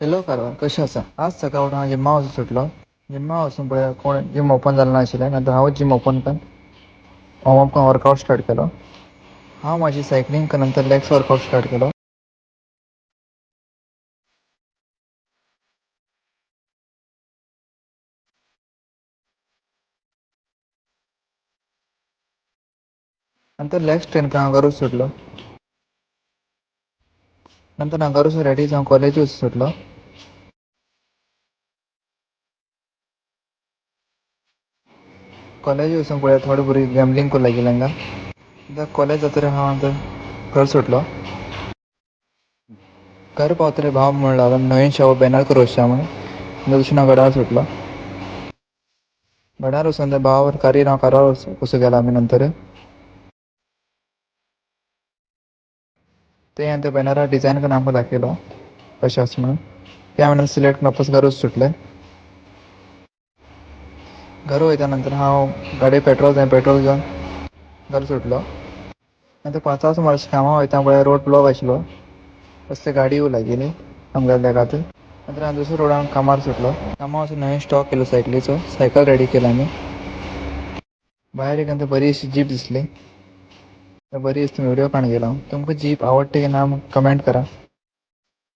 Hello Karwar, कशें आसा? आज सकाळ फुडें हांव जिम्मा वचूंक सोदलो. जिम्मा वचून पळय कोण जिम ओपन जालें नाशिल्लें, नंतर हांवूच जिम ओपन करून हांव वर्कआवट स्टार्ट केलो. हांव म्हाजी सायकलींग नंतर लॅग्स वर्कआवट स्टार्ट केलो. नंतर लॅग्स ट्रेन करून हांव घरा वचूंक सोदलो. नंतर हांव घरा वचून रेडी जावन कॉलेज वचूंक सोदलो. कॉलेज वचून पळय थोडीं भुरगीं गॅमलींग करूंक लागलीं हांगा. आतां कॉलेज जातकीर हांव आतां घरा सुटलो. घरा पावतकीर भाव म्हणूंक लागलो नवीन शॉप बॅनर करवचें म्हणून तशें हांव घरा वचूंक सोदलो. घरा वचून भावा बरोबर कारार वचूंक गेलो आमी नंतर. ते बॅनरार डिझायन करून आमकां दाखयलो कशें आसा म्हणून. ते हांवें सिलेक्ट करून वापस घरा वचूंक सुटलें. घरा वयता नंतर हांव गाडयेक पेट्रोल घेवन घरा सुटलो. नंतर 5 सुमार कामां वयता पळय रोड ब्लॉक आशिल्लो. कसली गाडी येवंक लागली आमच्या देगांत. नंतर हांव दुसऱ्या रोडार कामार सुटलो. कामार वचून नवीन स्टॉक केलो सायकलीचो. सायकल रेडी केली आमी. भायर एक बरी अशी जीप दिसली. बरी दिसली व्हिडियो काडूंक गेलो हांव. तुमकां जीप आवडटा काय ना कमेंट करा.